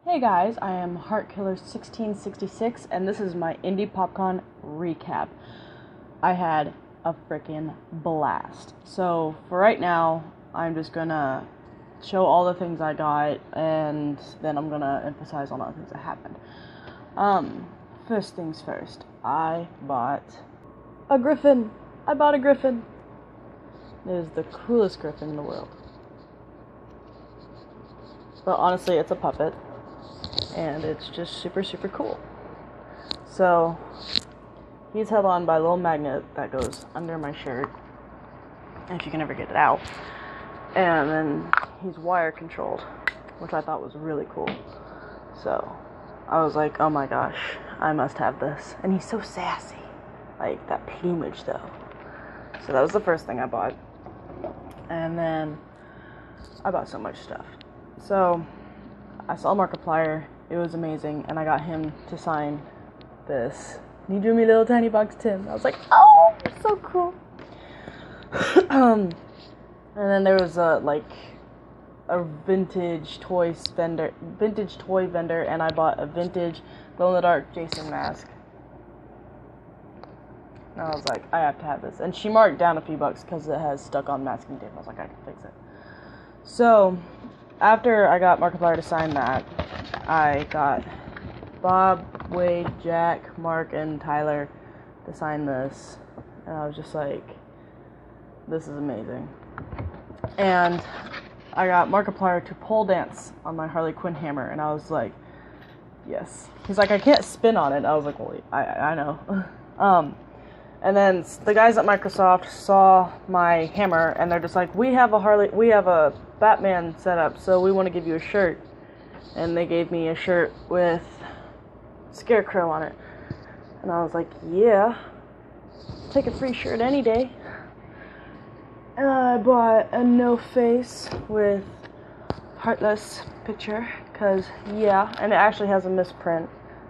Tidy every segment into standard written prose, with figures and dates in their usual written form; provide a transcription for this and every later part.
Hey guys, I am HeartKiller1666 and this is my indie popcon recap. I had a freaking blast. So for right now, I'm just gonna show all the things I got and then I'm gonna emphasize on all the things that happened. First things first, I bought a griffin. I bought a griffin. It is the coolest griffin in the world. But honestly, it's a puppet. And it's just super cool. So he's held on by a little magnet that goes under my shirt if you can ever get it out, and then he's wire controlled, which I thought was really cool. So I was like, oh my gosh, I must have this. And he's so sassy, like that plumage though. So that was the first thing I bought, and then I bought so much stuff. So I saw Markiplier. It was amazing, and I got him to sign this. He drew me little tiny box Tim. I was like, oh, so cool. And then there was a vintage toy vendor, and I bought a vintage glow-in-the-dark Jason mask. And I was like, I have to have this. And she marked down a few bucks because it has stuck-on masking tape. I was like, I can fix it. So after I got Markiplier to sign that, I got Bob, Wade, Jack, Mark, and Tyler to sign this. And I was just like, this is amazing. And I got Markiplier to pole dance on my Harley Quinn hammer. And I was like, yes. He's like, I can't spin on it. And I was like, well, I know. And then the guys at Microsoft saw my hammer, and they're just like, we have a Batman setup, so we want to give you a shirt. And they gave me a shirt with Scarecrow on it. And I was like, yeah, take a free shirt any day. And I bought a no face with Heartless picture, because, yeah, and it actually has a misprint.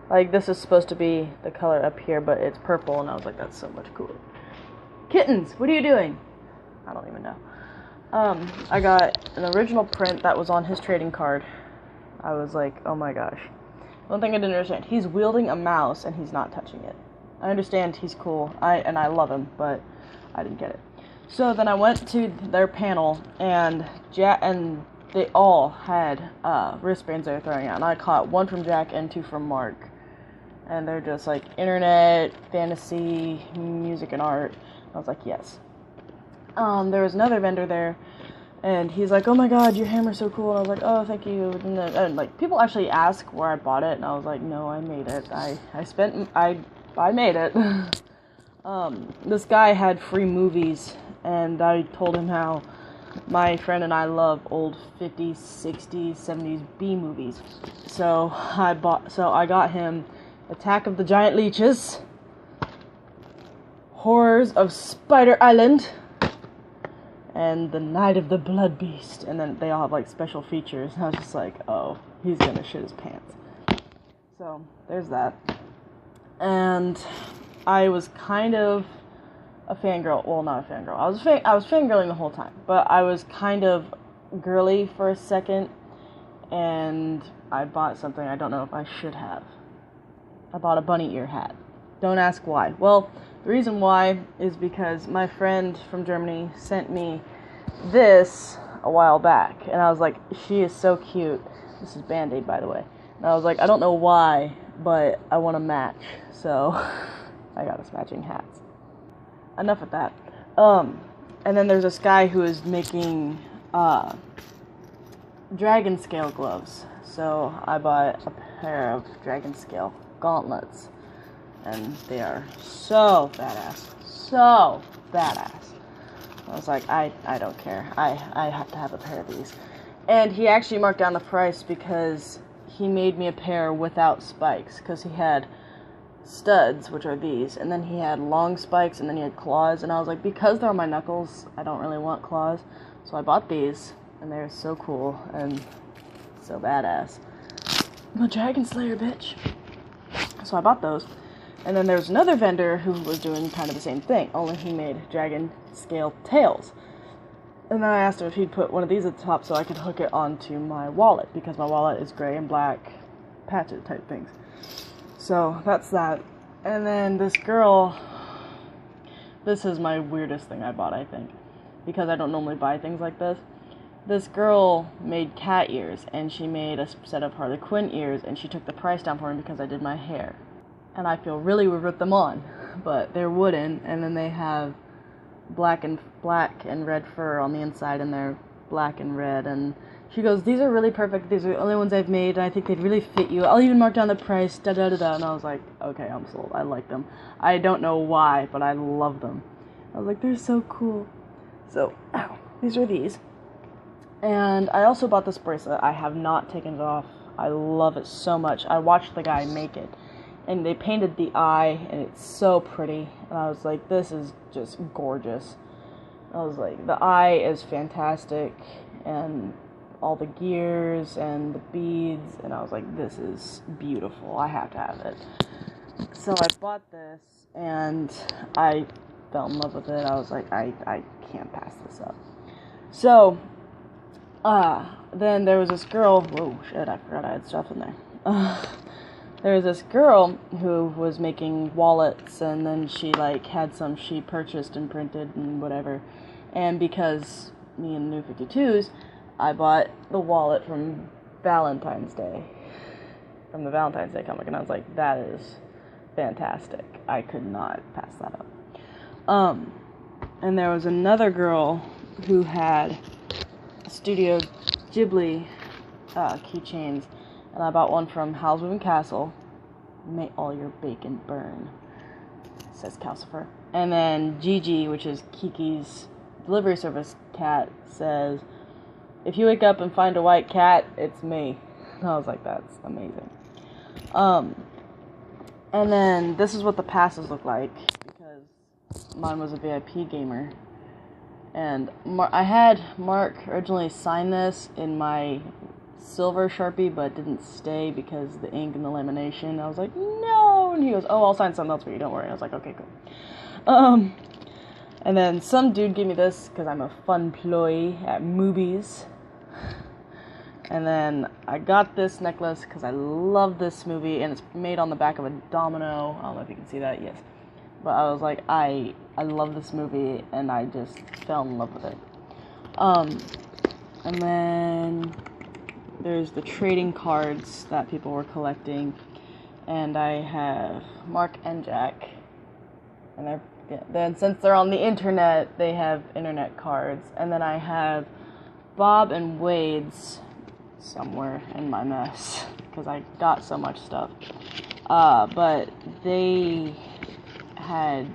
Like, this is supposed to be the color up here, but it's purple, and I was like, that's so much cooler. Kittens, what are you doing? I don't even know. I got an original print that was on his trading card. I was like, oh my gosh. One thing I didn't understand, he's wielding a mouse, and he's not touching it. I understand he's cool, and I love him, but I didn't get it. So then I went to their panel, and they all had wristbands they were throwing out, and I caught one from Jack and two from Mark. And they're just like internet, fantasy, music, and art. I was like, yes. There was another vendor there, and he's like, oh my god, your hammer's so cool. And I was like, oh, thank you. And like, people actually ask where I bought it, and I was like, no, I made it. I made it. This guy had free movies, and I told him how my friend and I love old 50s, 60s, 70s B movies. So I got him Attack of the Giant Leeches, Horrors of Spider Island, and The Night of the Blood Beast. And then they all have like special features. And I was just like, oh, he's gonna shit his pants. So there's that. And I was kind of a fangirl. Well, not a fangirl. I was fangirling the whole time, but I was kind of girly for a second, and I bought something I don't know if I should have. I bought a bunny ear hat. Don't ask why. Well, the reason why is because my friend from Germany sent me this a while back, and I was like, she is so cute. This is Band-Aid, by the way. And I was like, I don't know why, but I want to match, so I got us matching hats. Enough of that. And then there's this guy who is making dragon scale gloves. So I bought a pair of dragon scale gauntlets, and they are so badass. So badass. I was like, I don't care. I have to have a pair of these. And he actually marked down the price because he made me a pair without spikes, because he had studs, which are these, and then he had long spikes, and then he had claws, and I was like, because they're on my knuckles, I don't really want claws, so I bought these, and they're so cool, and so badass. I'm a Dragon Slayer, bitch. So I bought those, and then there was another vendor who was doing kind of the same thing, only he made dragon scale tails. And then I asked him if he'd put one of these at the top so I could hook it onto my wallet, because my wallet is gray and black, patches type things. So that's that. And then this girl, this is my weirdest thing I bought, I think, because I don't normally buy things like this. This girl made cat ears, and she made a set of Harley Quinn ears, and she took the price down for me because I did my hair. And I feel really weird with them on, but they're wooden, and then they have black and red fur on the inside, and they're black and red. And she goes, "These are really perfect. These are the only ones I've made, and I think they'd really fit you. I'll even mark down the price, da-da-da-da." And I was like, okay, I'm sold. I like them. I don't know why, but I love them. I was like, they're so cool. So, these are these. And I also bought this bracelet. I have not taken it off. I love it so much. I watched the guy make it, and they painted the eye, and it's so pretty. And I was like, this is just gorgeous. I was like, the eye is fantastic, and all the gears and the beads, and I was like, this is beautiful. I have to have it. So I bought this, and I fell in love with it. I was like, I can't pass this up. So, then there was this girl, whoa, shit, I forgot I had stuff in there. There was this girl who was making wallets, and then she, like, had some she purchased and printed and whatever, and because me and the New 52s, I bought the wallet from Valentine's Day, from the Valentine's Day comic, and I was like, that is fantastic. I could not pass that up. And there was another girl who had Studio Ghibli keychains, and I bought one from Howl's Moving Castle. May all your bacon burn, says Calcifer. And then Gigi, which is Kiki's delivery service cat, says, "If you wake up and find a white cat, it's me." And I was like, that's amazing. And then this is what the passes look like, because mine was a VIP gamer. And I had Mark originally sign this in my silver Sharpie, but it didn't stay because the ink and the lamination. I was like, no! And he goes, "Oh, I'll sign something else for you, don't worry." I was like, okay, cool. And then some dude gave me this because I'm a fun employee at movies. And then I got this necklace because I love this movie, and it's made on the back of a domino. I don't know if you can see that, yes. But I was like, I love this movie, and I just fell in love with it. And then there's the trading cards that people were collecting, and I have Mark and Jack, and then since they're on the internet, they have internet cards, and then I have Bob and Wade's somewhere in my mess, because I got so much stuff, but they had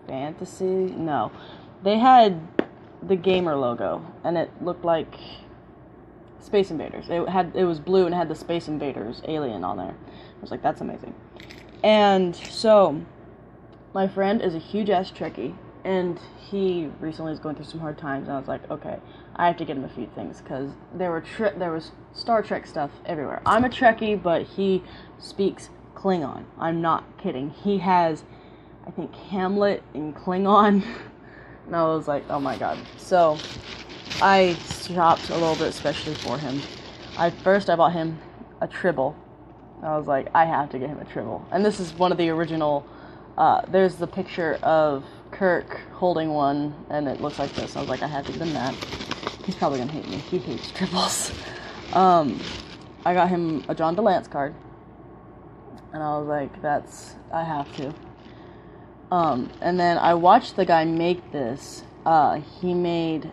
they had the gamer logo, and it looked like Space Invaders. It was blue and had the Space Invaders alien on there. I was like, that's amazing. And so my friend is a huge ass Trekkie, and he recently is going through some hard times, and I was like, okay, I have to get him a few things, because there was Star Trek stuff everywhere. I'm a Trekkie, but he speaks Klingon. I'm not kidding. He has, I think, Hamlet in Klingon. And I was like, oh my god. So I shopped a little bit especially for him. I bought him a Tribble. I was like, I have to get him a Tribble. And this is one of the original, there's the picture of Kirk holding one, and it looks like this. I was like, I have to get him that. He's probably gonna hate me. He hates Tribbles. I got him a John DeLance card. And I was like, I have to. And then I watched the guy make this. He made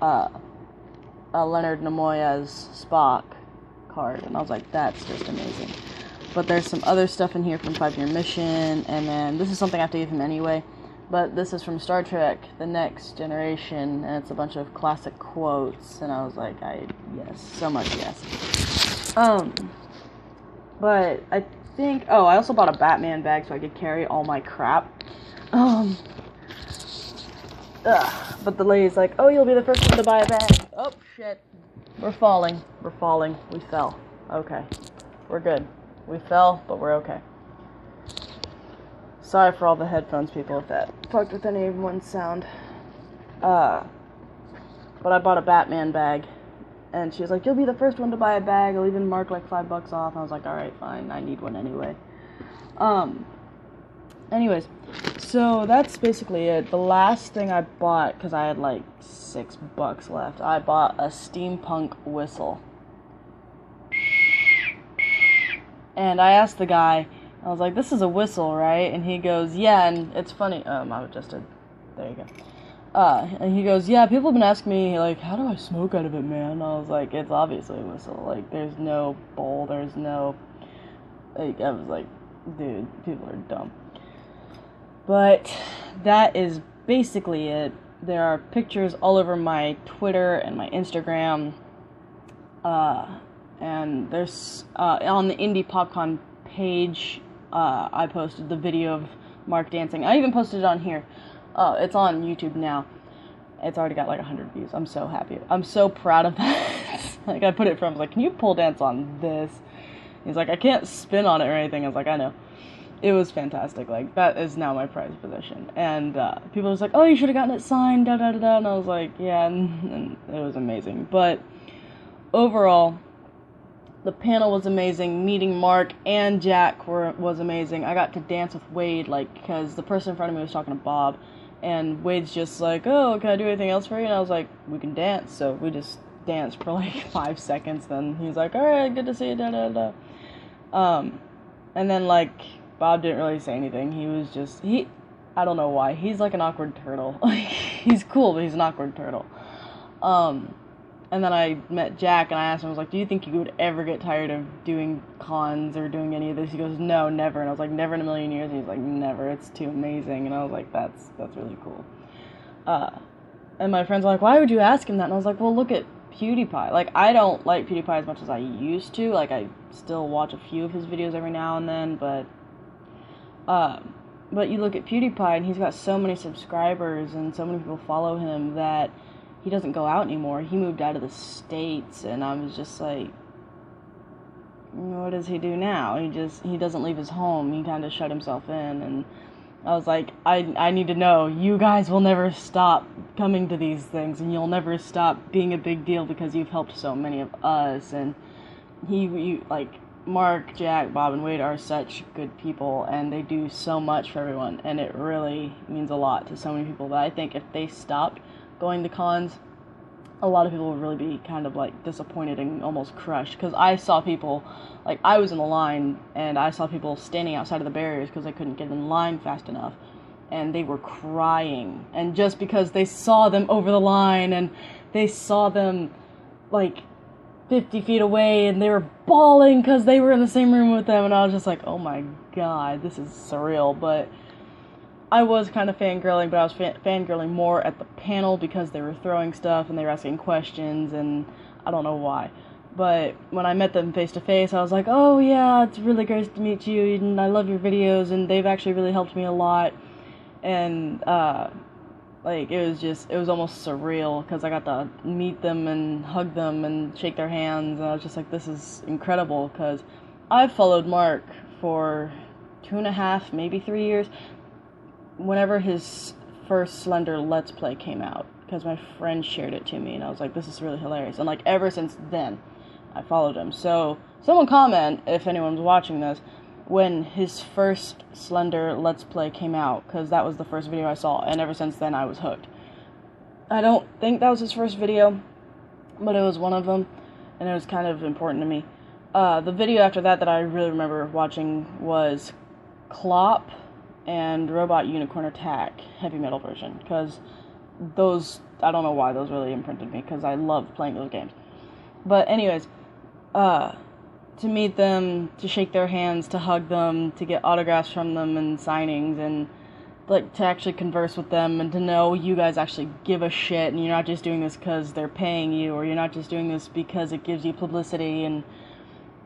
a Leonard Nimoy's Spock card, and I was like, that's just amazing. But there's some other stuff in here from 5 Year Mission, and then this is something I have to give him anyway, but this is from Star Trek The Next Generation, and it's a bunch of classic quotes, and I was like, yes, so much yes. But I think, I also bought a Batman bag so I could carry all my crap. But the lady's like, oh, you'll be the first one to buy a bag. Oh, shit. We're falling. We fell. Okay. We're good. We fell, but we're okay. Sorry for all the headphones people if that fucked with anyone's sound. But I bought a Batman bag, And she was like, you'll be the first one to buy a bag. I'll even mark like $5 off. I was like, alright, fine. I need one anyway. Anyways, so that's basically it. The last thing I bought, because I had like $6 left, I bought a steampunk whistle. And I asked the guy, I was like, this is a whistle, right? And he goes, yeah, and it's funny. I adjusted. There you go. And he goes, yeah, people have been asking me, like, how do I smoke out of it, man? And I was like, it's obviously a whistle. Like, there's no bowl, there's no, like, I was like, dude, people are dumb. But that is basically it. There are pictures all over my Twitter and my Instagram. And there's, on the Indie Popcon page, I posted the video of Mark dancing. I even posted it on here. It's on YouTube now. It's already got like 100 views. I'm so happy. I'm so proud of that. Like, I put it from, like, can you pole dance on this? He's like, I can't spin on it or anything. I was like, I know. It was fantastic. Like, that is now my prized possession. And people was like, oh, you should have gotten it signed, da-da-da-da. And I was like, yeah, and it was amazing. But overall, the panel was amazing. Meeting Mark and Jack was amazing. I got to dance with Wade, like, because the person in front of me was talking to Bob. And Wade's just like, oh, can I do anything else for you? And I was like, we can dance. So we just danced for like 5 seconds. Then he was like, alright, good to see you, da-da-da. And then, like, Bob didn't really say anything. He was just, I don't know why. He's like an awkward turtle. He's cool, but he's an awkward turtle. And then I met Jack, and I asked him, I was like, do you think you would ever get tired of doing cons or doing any of this? He goes, no, never. And I was like, never in a million years? And he's like, never. It's too amazing. And I was like, that's really cool. And my friends were like, why would you ask him that? And I was like, well, look at PewDiePie. Like, I don't like PewDiePie as much as I used to. Like, I still watch a few of his videos every now and then, but you look at PewDiePie, and he's got so many subscribers, and so many people follow him that he doesn't go out anymore. He moved out of the States, and I was just like, what does he do now? He doesn't leave his home. He kind of shut himself in, and I was like, I need to know, you guys will never stop coming to these things, and you'll never stop being a big deal because you've helped so many of us. And like, Mark, Jack, Bob, and Wade are such good people, and they do so much for everyone, and it really means a lot to so many people that I think if they stopped going to cons, a lot of people would really be kind of like disappointed and almost crushed, because I saw people, like, I was in the line and I saw people standing outside of the barriers because they couldn't get in line fast enough, and they were crying, and just because they saw them over the line and they saw them like 50 feet away, and they were bawling because they were in the same room with them, and I was just like, oh my god, this is surreal. But I was kind of fangirling, but I was fangirling more at the panel because they were throwing stuff and they were asking questions, and I don't know why. But when I met them face to face, I was like, oh yeah, it's really great to meet you, and I love your videos, and they've actually really helped me a lot. And like, it was almost surreal because I got to meet them and hug them and shake their hands, and I was just like, this is incredible, because I've followed Mark for 2.5, maybe 3 years. Whenever his first Slender Let's Play came out, because my friend shared it to me, and I was like, this is really hilarious. And like, ever since then, I followed him. So someone comment, if anyone's watching this, when his first Slender Let's Play came out, because that was the first video I saw, and ever since then I was hooked. I don't think that was his first video, but it was one of them, and it was kind of important to me. The video after that I really remember watching was Clop and Robot Unicorn Attack heavy metal version, because those, I don't know why those really imprinted me, because I love playing those games. But anyways, to meet them, to shake their hands, to hug them, to get autographs from them and signings, and like to actually converse with them, and to know you guys actually give a shit, and you're not just doing this because they're paying you, or you're not just doing this because it gives you publicity. And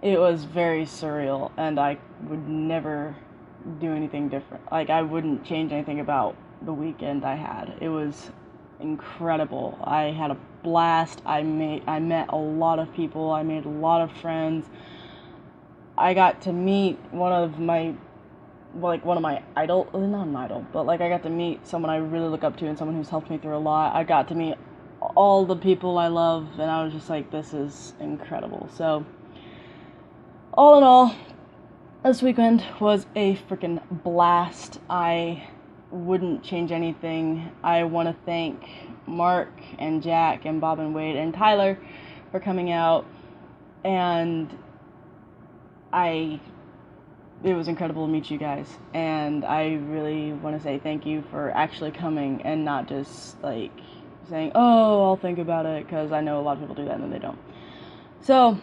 it was very surreal, and I would never do anything different. Like, I wouldn't change anything about the weekend I had. It was incredible. I had a blast. I met a lot of people. I made a lot of friends. I got to meet one of my idol, not an idol, but like, I got to meet someone I really look up to, and someone who's helped me through a lot. I got to meet all the people I love, and I was just like, this is incredible. So, all in all, this weekend was a freaking blast. I wouldn't change anything. I want to thank Mark and Jack and Bob and Wade and Tyler for coming out, and it was incredible to meet you guys, and I really want to say thank you for actually coming and not just like saying, oh, I'll think about it, because I know a lot of people do that and then they don't. So,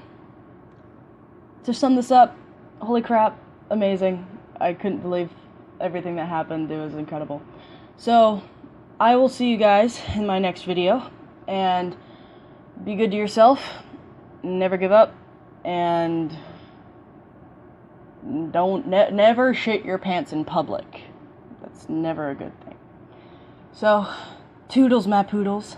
to sum this up, holy crap, amazing. I couldn't believe everything that happened. It was incredible. So, I will see you guys in my next video, and be good to yourself, never give up, and never shit your pants in public. That's never a good thing. So, toodles, my poodles.